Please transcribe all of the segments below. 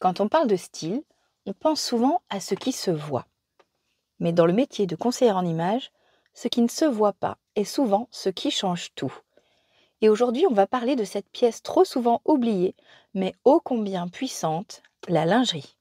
Quand on parle de style, on pense souvent à ce qui se voit. Mais dans le métier de conseillère en images, ce qui ne se voit pas est souvent ce qui change tout. Et aujourd'hui, on va parler de cette pièce trop souvent oubliée, mais ô combien puissante, la lingerie.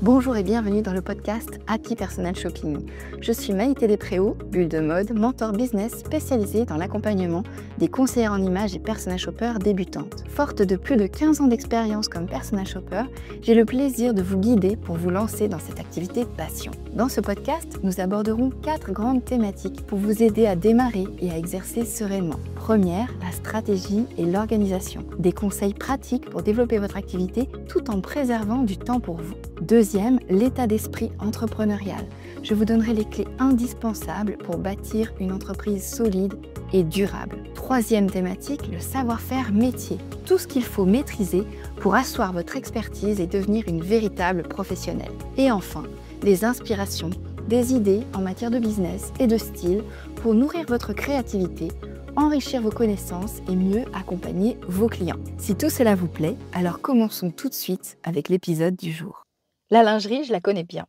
Bonjour et bienvenue dans le podcast Happy Personal Shopping. Je suis Maïté Despréaux, bulle de mode, mentor business spécialisée dans l'accompagnement des conseillères en images et personal shoppers débutantes. Forte de plus de 15 ans d'expérience comme personal shopper, j'ai le plaisir de vous guider pour vous lancer dans cette activité passion. Dans ce podcast, nous aborderons 4 grandes thématiques pour vous aider à démarrer et à exercer sereinement. Première, la stratégie et l'organisation. Des conseils pratiques pour développer votre activité tout en préservant du temps pour vous. Deuxième, l'état d'esprit entrepreneurial. Je vous donnerai les clés indispensables pour bâtir une entreprise solide et durable. Troisième thématique, le savoir-faire métier. Tout ce qu'il faut maîtriser pour asseoir votre expertise et devenir une véritable professionnelle. Et enfin, les inspirations, des idées en matière de business et de style pour nourrir votre créativité, enrichir vos connaissances et mieux accompagner vos clients. Si tout cela vous plaît, alors commençons tout de suite avec l'épisode du jour. La lingerie, je la connais bien.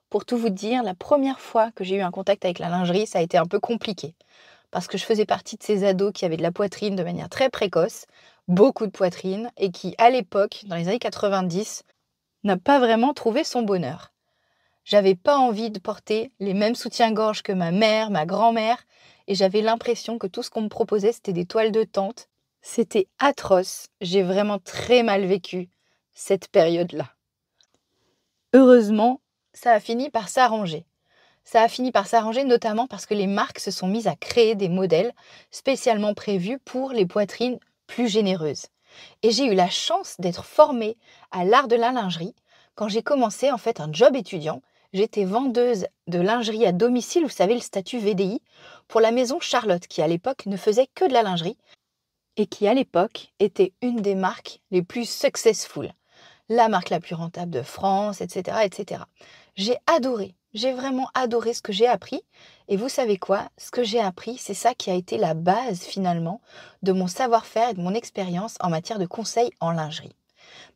Pour tout vous dire, la première fois que j'ai eu un contact avec la lingerie, ça a été un peu compliqué. Parce que je faisais partie de ces ados qui avaient de la poitrine de manière très précoce, beaucoup de poitrine, et qui, à l'époque, dans les années 90, n'a pas vraiment trouvé son bonheur. J'avais pas envie de porter les mêmes soutiens-gorge que ma mère, ma grand-mère, et j'avais l'impression que tout ce qu'on me proposait, c'était des toiles de tente. C'était atroce. J'ai vraiment très mal vécu cette période-là. Heureusement, ça a fini par s'arranger. Ça a fini par s'arranger notamment parce que les marques se sont mises à créer des modèles spécialement prévus pour les poitrines plus généreuses. Et j'ai eu la chance d'être formée à l'art de la lingerie. Quand j'ai commencé en fait un job étudiant, j'étais vendeuse de lingerie à domicile, vous savez le statut VDI, pour la maison Charlotte qui à l'époque ne faisait que de la lingerie et qui à l'époque était une des marques les plus successful. La marque la plus rentable de France, etc., etc. J'ai vraiment adoré ce que j'ai appris. Et vous savez quoi? Ce que j'ai appris, c'est ça qui a été la base finalement de mon savoir-faire et de mon expérience en matière de conseil en lingerie.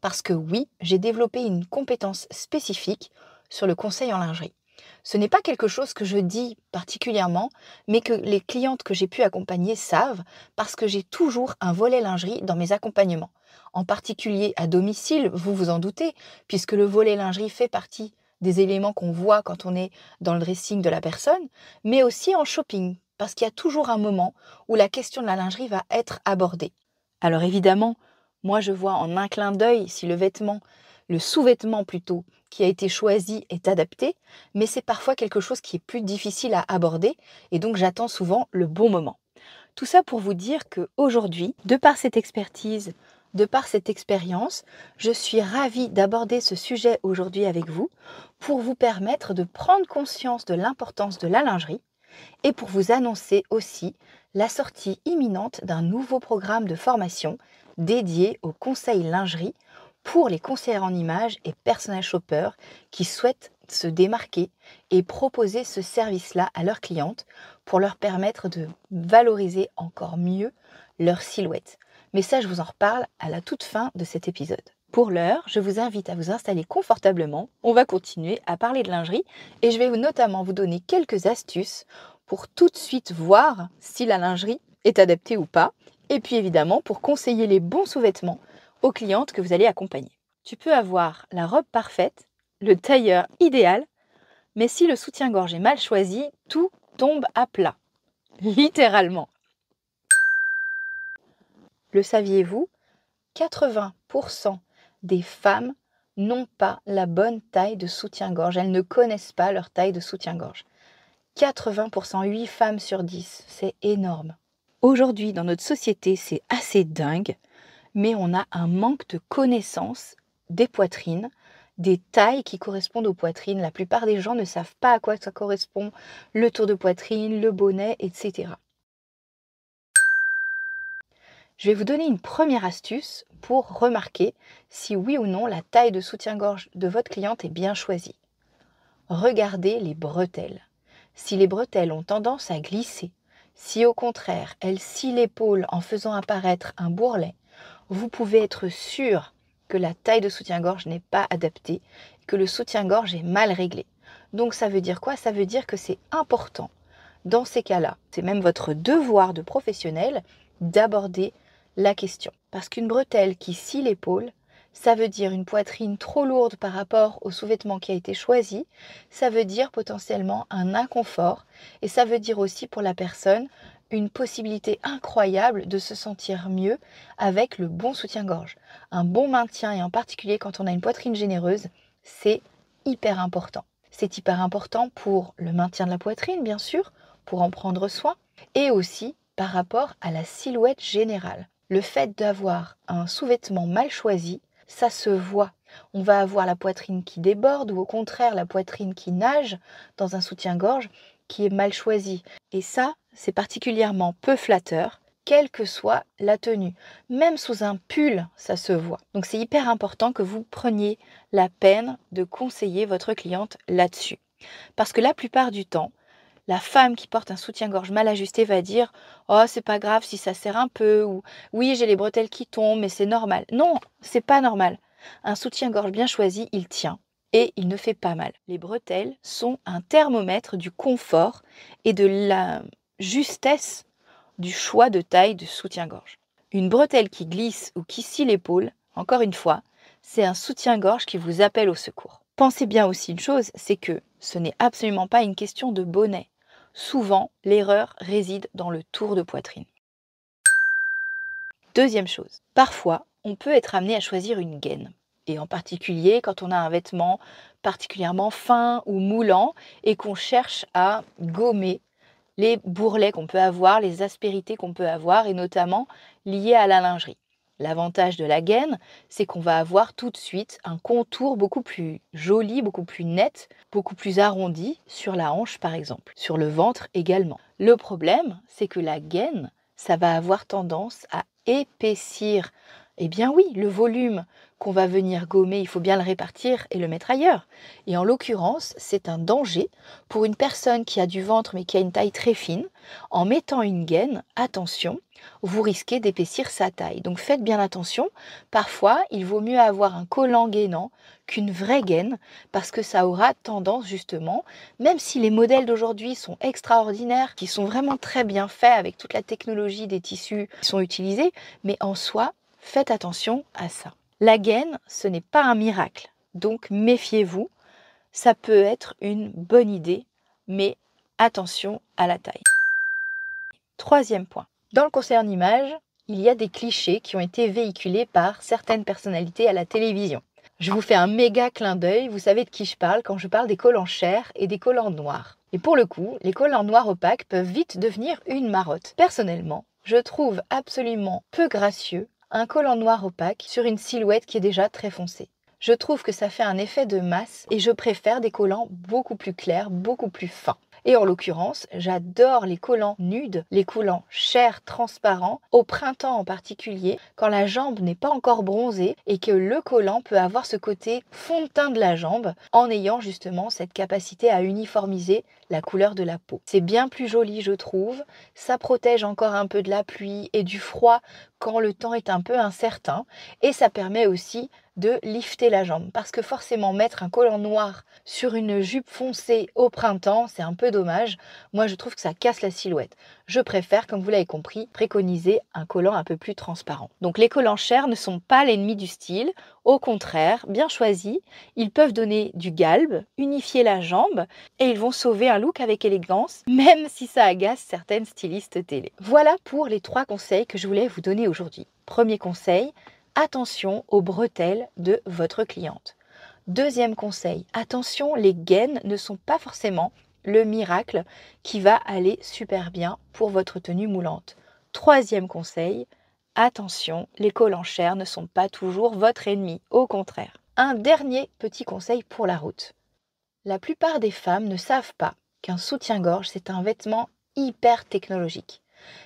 Parce que oui, j'ai développé une compétence spécifique sur le conseil en lingerie. Ce n'est pas quelque chose que je dis particulièrement, mais que les clientes que j'ai pu accompagner savent parce que j'ai toujours un volet lingerie dans mes accompagnements. En particulier à domicile, vous vous en doutez, puisque le volet lingerie fait partie des éléments qu'on voit quand on est dans le dressing de la personne, mais aussi en shopping, parce qu'il y a toujours un moment où la question de la lingerie va être abordée. Alors évidemment, moi je vois en un clin d'œil si le sous-vêtement plutôt, qui a été choisi est adapté, mais c'est parfois quelque chose qui est plus difficile à aborder, et donc j'attends souvent le bon moment. Tout ça pour vous dire qu'aujourd'hui, de par cette expertise, de par cette expérience, je suis ravie d'aborder ce sujet aujourd'hui avec vous pour vous permettre de prendre conscience de l'importance de la lingerie et pour vous annoncer aussi la sortie imminente d'un nouveau programme de formation dédié au conseil lingerie pour les conseillères en images et personal shoppers qui souhaitent se démarquer et proposer ce service-là à leurs clientes pour leur permettre de valoriser encore mieux leur silhouette. Mais ça, je vous en reparle à la toute fin de cet épisode. Pour l'heure, je vous invite à vous installer confortablement. On va continuer à parler de lingerie et je vais notamment vous donner quelques astuces pour tout de suite voir si la lingerie est adaptée ou pas. Et puis évidemment, pour conseiller les bons sous-vêtements aux clientes que vous allez accompagner. Tu peux avoir la robe parfaite, le tailleur idéal, mais si le soutien-gorge est mal choisi, tout tombe à plat. Littéralement. Le saviez-vous? 80% des femmes n'ont pas la bonne taille de soutien-gorge. Elles ne connaissent pas leur taille de soutien-gorge. 80%, 8 femmes sur 10, c'est énorme. Aujourd'hui, dans notre société, c'est assez dingue, mais on a un manque de connaissance des poitrines, des tailles qui correspondent aux poitrines. La plupart des gens ne savent pas à quoi ça correspond, le tour de poitrine, le bonnet, etc. Je vais vous donner une première astuce pour remarquer si oui ou non la taille de soutien-gorge de votre cliente est bien choisie. Regardez les bretelles. Si les bretelles ont tendance à glisser, si au contraire elles scient l'épaule en faisant apparaître un bourrelet, vous pouvez être sûr que la taille de soutien-gorge n'est pas adaptée, que le soutien-gorge est mal réglé. Donc ça veut dire quoi? Ça veut dire que c'est important dans ces cas-là, c'est même votre devoir de professionnel d'aborder la question. Parce qu'une bretelle qui scie l'épaule, ça veut dire une poitrine trop lourde par rapport au sous-vêtement qui a été choisi, ça veut dire potentiellement un inconfort et ça veut dire aussi pour la personne une possibilité incroyable de se sentir mieux avec le bon soutien-gorge. Un bon maintien et en particulier quand on a une poitrine généreuse, c'est hyper important. C'est hyper important pour le maintien de la poitrine, bien sûr, pour en prendre soin, et aussi par rapport à la silhouette générale. Le fait d'avoir un sous-vêtement mal choisi, ça se voit. On va avoir la poitrine qui déborde ou au contraire la poitrine qui nage dans un soutien-gorge qui est mal choisi. Et ça, c'est particulièrement peu flatteur, quelle que soit la tenue. Même sous un pull, ça se voit. Donc c'est hyper important que vous preniez la peine de conseiller votre cliente là-dessus. Parce que la plupart du temps, la femme qui porte un soutien-gorge mal ajusté va dire « Oh, c'est pas grave si ça serre un peu » ou « Oui, j'ai les bretelles qui tombent, mais c'est normal. » Non, c'est pas normal. Un soutien-gorge bien choisi, il tient et il ne fait pas mal. Les bretelles sont un thermomètre du confort et de la justesse du choix de taille de soutien-gorge. Une bretelle qui glisse ou qui scie l'épaule, encore une fois, c'est un soutien-gorge qui vous appelle au secours. Pensez bien aussi une chose, c'est que ce n'est absolument pas une question de bonnet. Souvent, l'erreur réside dans le tour de poitrine. Deuxième chose, parfois, on peut être amené à choisir une gaine. Et en particulier quand on a un vêtement particulièrement fin ou moulant et qu'on cherche à gommer les bourrelets qu'on peut avoir, les aspérités qu'on peut avoir et notamment liées à la lingerie. L'avantage de la gaine, c'est qu'on va avoir tout de suite un contour beaucoup plus joli, beaucoup plus net, beaucoup plus arrondi sur la hanche par exemple, sur le ventre également. Le problème, c'est que la gaine, ça va avoir tendance à épaissir. Eh bien oui, le volume qu'on va venir gommer, il faut bien le répartir et le mettre ailleurs. Et en l'occurrence, c'est un danger pour une personne qui a du ventre mais qui a une taille très fine. En mettant une gaine, attention, vous risquez d'épaissir sa taille. Donc faites bien attention. Parfois, il vaut mieux avoir un collant gainant qu'une vraie gaine parce que ça aura tendance justement, même si les modèles d'aujourd'hui sont extraordinaires, qui sont vraiment très bien faits avec toute la technologie des tissus qui sont utilisés, mais en soi, faites attention à ça. La gaine, ce n'est pas un miracle, donc méfiez-vous. Ça peut être une bonne idée, mais attention à la taille. Troisième point. Dans le conseil en images, il y a des clichés qui ont été véhiculés par certaines personnalités à la télévision. Je vous fais un méga clin d'œil, vous savez de qui je parle quand je parle des collants chers et des collants noirs. Et pour le coup, les collants noirs opaques peuvent vite devenir une marotte. Personnellement, je trouve absolument peu gracieux un collant noir opaque sur une silhouette qui est déjà très foncée. Je trouve que ça fait un effet de masse et je préfère des collants beaucoup plus clairs, beaucoup plus fins. Et en l'occurrence, j'adore les collants nudes, les collants chers, transparents, au printemps en particulier, quand la jambe n'est pas encore bronzée et que le collant peut avoir ce côté fond de teint de la jambe en ayant justement cette capacité à uniformiser la couleur de la peau. C'est bien plus joli, je trouve. Ça protège encore un peu de la pluie et du froid quand le temps est un peu incertain et ça permet aussi de lifter la jambe parce que forcément mettre un collant noir sur une jupe foncée au printemps, c'est un peu dommage. Moi, je trouve que ça casse la silhouette. Je préfère, comme vous l'avez compris, préconiser un collant un peu plus transparent. Donc les collants chers ne sont pas l'ennemi du style. Au contraire, bien choisis, ils peuvent donner du galbe, unifier la jambe et ils vont sauver un look avec élégance, même si ça agace certaines stylistes télé. Voilà pour les 3 conseils que je voulais vous donner aujourd'hui. Premier conseil, attention aux bretelles de votre cliente. Deuxième conseil, attention, les gaines ne sont pas forcément le miracle qui va aller super bien pour votre tenue moulante. Troisième conseil, attention, les collants chers ne sont pas toujours votre ennemi, au contraire. Un dernier petit conseil pour la route. La plupart des femmes ne savent pas qu'un soutien-gorge, c'est un vêtement hyper technologique.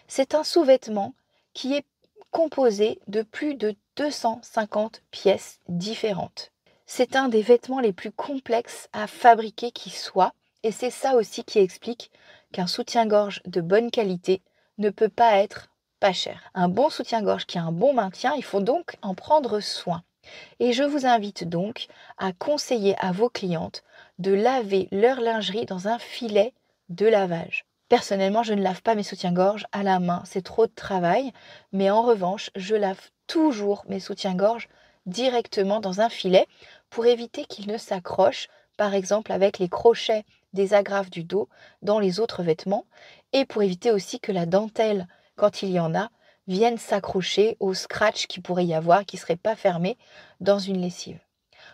C'est un sous-vêtement qui est composé de plus de 250 pièces différentes. C'est un des vêtements les plus complexes à fabriquer qui soit, et c'est ça aussi qui explique qu'un soutien-gorge de bonne qualité ne peut pas être pas cher. Un bon soutien-gorge qui a un bon maintien, il faut donc en prendre soin. Et je vous invite donc à conseiller à vos clientes de laver leur lingerie dans un filet de lavage. Personnellement, je ne lave pas mes soutiens-gorge à la main, c'est trop de travail, mais en revanche, je lave toujours mes soutiens-gorge directement dans un filet pour éviter qu'ils ne s'accrochent, par exemple avec les crochets des agrafes du dos dans les autres vêtements, et pour éviter aussi que la dentelle, quand il y en a, vienne s'accrocher au scratch qui pourrait y avoir, qui ne serait pas fermé dans une lessive.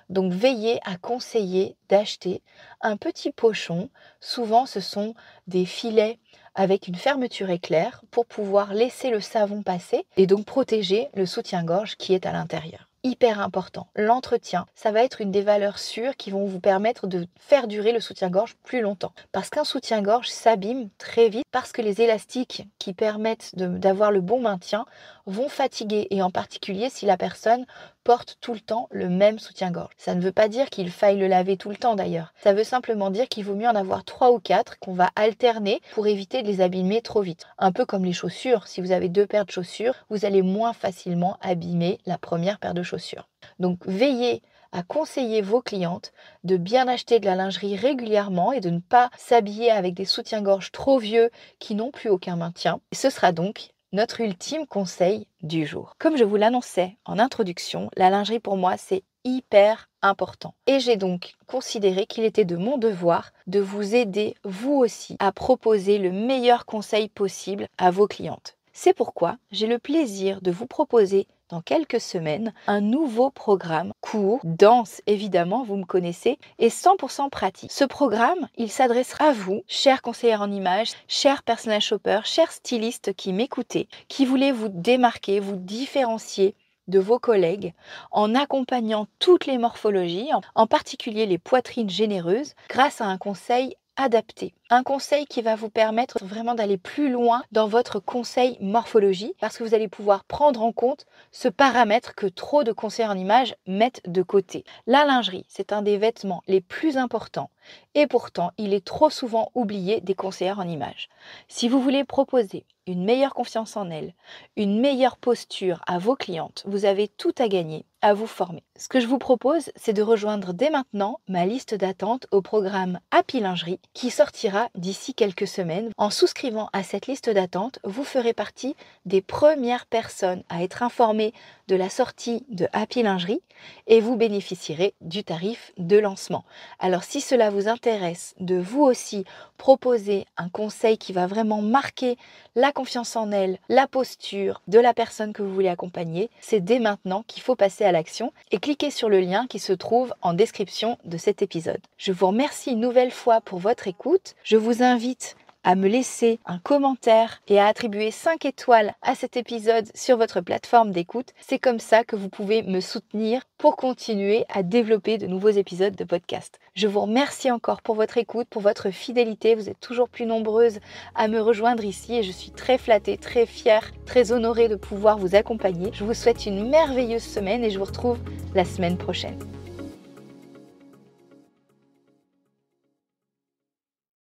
Donc veillez à conseiller d'acheter un petit pochon. Souvent ce sont des filets avec une fermeture éclair pour pouvoir laisser le savon passer et donc protéger le soutien-gorge qui est à l'intérieur. Hyper important, l'entretien, ça va être une des valeurs sûres qui vont vous permettre de faire durer le soutien-gorge plus longtemps. Parce qu'un soutien-gorge s'abîme très vite parce que les élastiques qui permettent d'avoir le bon maintien vont fatiguer et en particulier si la personne porte tout le temps le même soutien-gorge. Ça ne veut pas dire qu'il faille le laver tout le temps d'ailleurs. Ça veut simplement dire qu'il vaut mieux en avoir 3 ou 4 qu'on va alterner pour éviter de les abîmer trop vite. Un peu comme les chaussures, si vous avez 2 paires de chaussures, vous allez moins facilement abîmer la première paire de chaussures. Donc veillez à conseiller vos clientes de bien acheter de la lingerie régulièrement et de ne pas s'habiller avec des soutiens-gorge trop vieux qui n'ont plus aucun maintien. Et ce sera donc notre ultime conseil du jour. Comme je vous l'annonçais en introduction, la lingerie pour moi c'est hyper important. Et j'ai donc considéré qu'il était de mon devoir de vous aider vous aussi à proposer le meilleur conseil possible à vos clientes. C'est pourquoi j'ai le plaisir de vous proposer dans quelques semaines un nouveau programme court, dense évidemment, vous me connaissez, et 100% pratique. Ce programme, il s'adressera à vous, chers conseillères en images, chers personal shoppers, chers stylistes qui m'écoutez, qui voulez vous démarquer, vous différencier de vos collègues en accompagnant toutes les morphologies, en particulier les poitrines généreuses, grâce à un conseil adapté. Un conseil qui va vous permettre vraiment d'aller plus loin dans votre conseil morphologie parce que vous allez pouvoir prendre en compte ce paramètre que trop de conseillers en images mettent de côté. La lingerie, c'est un des vêtements les plus importants et pourtant, il est trop souvent oublié des conseillères en images. Si vous voulez proposer une meilleure confiance en elles, une meilleure posture à vos clientes, vous avez tout à gagner à vous former. Ce que je vous propose, c'est de rejoindre dès maintenant ma liste d'attente au programme Happy Lingerie qui sortira d'ici quelques semaines. En souscrivant à cette liste d'attente, vous ferez partie des premières personnes à être informées de la sortie de Happy Lingerie et vous bénéficierez du tarif de lancement. Alors si cela vous intéresse de vous aussi proposer un conseil qui va vraiment marquer la confiance en elle, la posture de la personne que vous voulez accompagner, c'est dès maintenant qu'il faut passer à l'action et cliquer sur le lien qui se trouve en description de cet épisode. Je vous remercie une nouvelle fois pour votre écoute. Je vous invite à me laisser un commentaire et à attribuer 5 étoiles à cet épisode sur votre plateforme d'écoute. C'est comme ça que vous pouvez me soutenir pour continuer à développer de nouveaux épisodes de podcast. Je vous remercie encore pour votre écoute, pour votre fidélité. Vous êtes toujours plus nombreuses à me rejoindre ici et je suis très flattée, très fière, très honorée de pouvoir vous accompagner. Je vous souhaite une merveilleuse semaine et je vous retrouve la semaine prochaine.